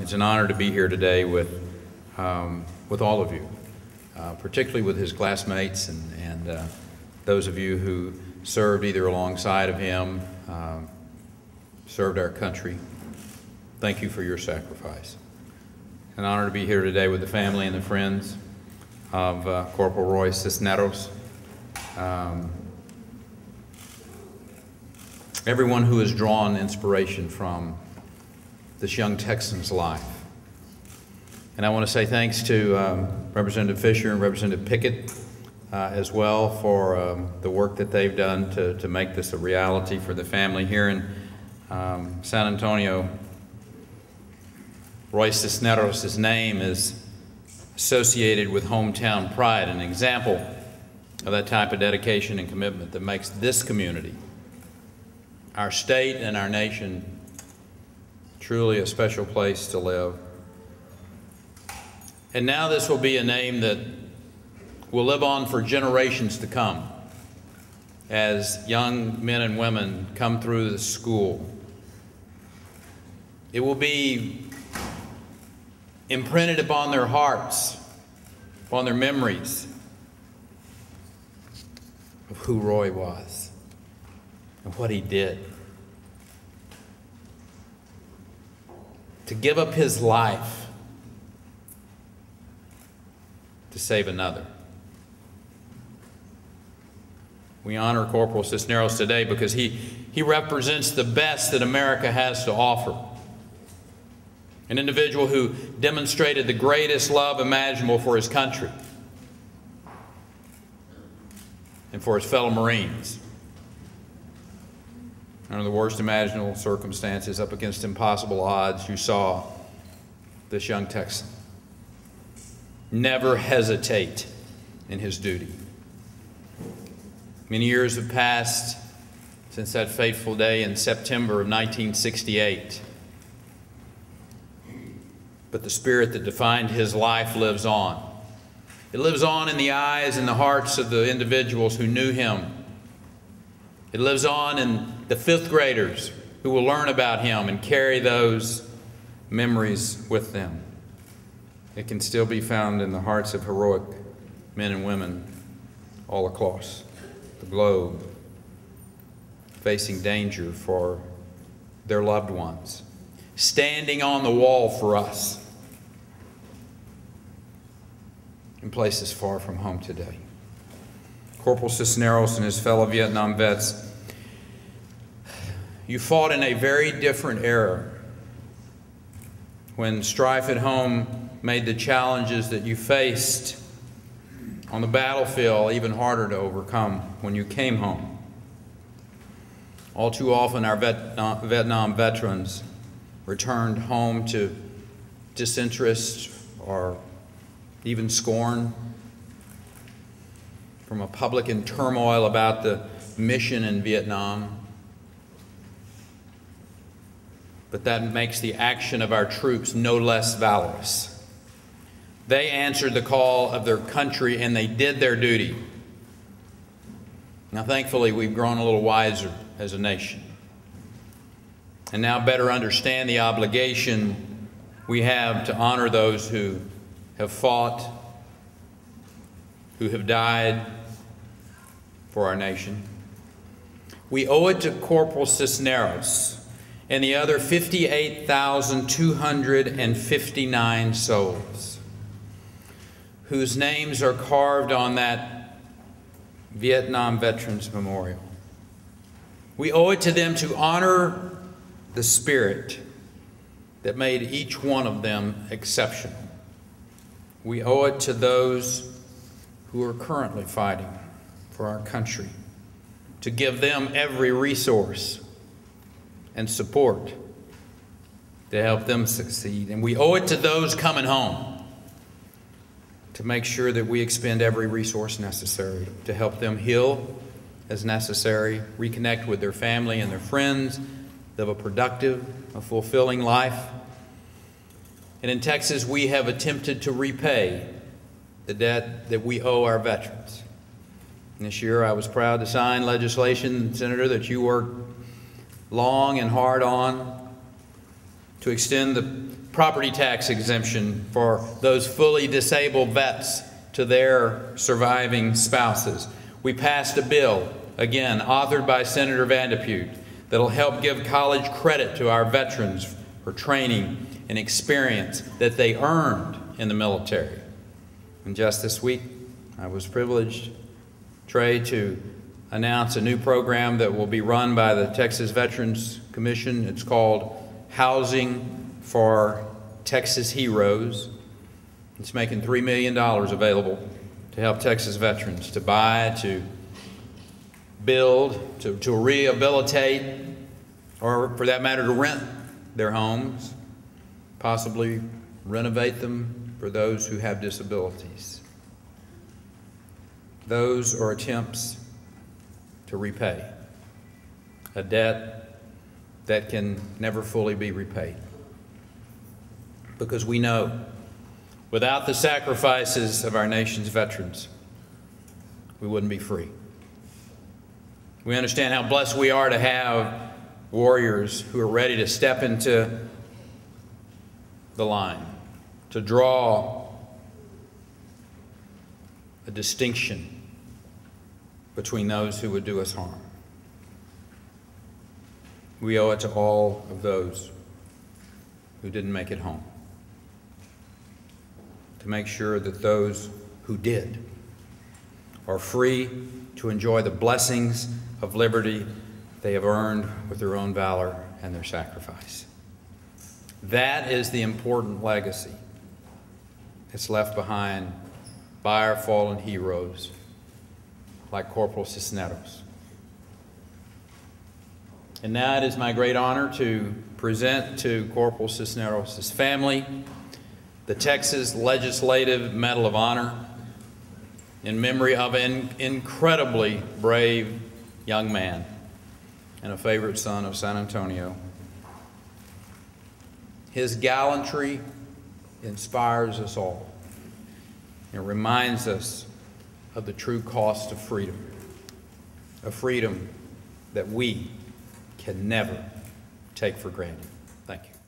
It's an honor to be here today with all of you, particularly with his classmates and those of you who served either alongside of him, served our country. Thank you for your sacrifice. An honor to be here today with the family and the friends of Corporal Roy Cisneros. Everyone who has drawn inspiration from this young Texan's life. And I want to say thanks to Representative Fisher and Representative Pickett as well for the work that they've done to make this a reality for the family here in San Antonio. Roy Cisneros' name is associated with hometown pride, an example of that type of dedication and commitment that makes this community, our state and our nation, truly a special place to live. And now this will be a name that will live on for generations to come as young men and women come through the school. It will be imprinted upon their hearts, upon their memories of who Roy was and what he did. To give up his life to save another. We honor Corporal Cisneros today because he represents the best that America has to offer. An individual who demonstrated the greatest love imaginable for his country and for his fellow Marines. Under the worst imaginable circumstances, up against impossible odds, you saw this young Texan never hesitate in his duty. Many years have passed since that fateful day in September of 1968. But the spirit that defined his life lives on. It lives on in the eyes and the hearts of the individuals who knew him. It lives on in the fifth graders who will learn about him and carry those memories with them. It can still be found in the hearts of heroic men and women all across the globe, facing danger for their loved ones, standing on the wall for us in places far from home today. Corporal Cisneros and his fellow Vietnam vets, you fought in a very different era when strife at home made the challenges that you faced on the battlefield even harder to overcome when you came home. All too often our Vietnam veterans returned home to disinterest or even scorn from a public in turmoil about the mission in Vietnam. But that makes the action of our troops no less valorous. They answered the call of their country and they did their duty. Now, thankfully, we've grown a little wiser as a nation and now better understand the obligation we have to honor those who have fought, who have died for our nation. We owe it to Corporal Cisneros and the other 58,259 souls whose names are carved on that Vietnam Veterans Memorial. We owe it to them to honor the spirit that made each one of them exceptional. We owe it to those who are currently fighting for our country, to give them every resource and support to help them succeed. And we owe it to those coming home to make sure that we expend every resource necessary to help them heal as necessary, reconnect with their family and their friends, live a productive, a fulfilling life. And in Texas, we have attempted to repay the debt that we owe our veterans. And this year, I was proud to sign legislation, Senator, that you worked long and hard on to extend the property tax exemption for those fully disabled vets to their surviving spouses. We passed a bill, again, authored by Senator Van de Putte, that'll help give college credit to our veterans for training and experience that they earned in the military. And just this week, I was privileged, Trey, to announce a new program that will be run by the Texas Veterans Commission. It's called Housing for Texas Heroes. It's making $3 million available to help Texas veterans to buy, to build, to rehabilitate, or for that matter, to rent their homes, possibly renovate them for those who have disabilities. Those are attempts to repay a debt that can never fully be repaid. Because we know, without the sacrifices of our nation's veterans, we wouldn't be free. We understand how blessed we are to have warriors who are ready to step into the line, to draw a distinction between those who would do us harm. We owe it to all of those who didn't make it home to make sure that those who did are free to enjoy the blessings of liberty they have earned with their own valor and their sacrifice. That is the important legacy that's left behind by our fallen heroes like Corporal Cisneros. And now it is my great honor to present to Corporal Cisneros' family the Texas Legislative Medal of Honor in memory of an incredibly brave young man and a favorite son of San Antonio. His gallantry inspires us all. It reminds us of the true cost of freedom, a freedom that we can never take for granted. Thank you.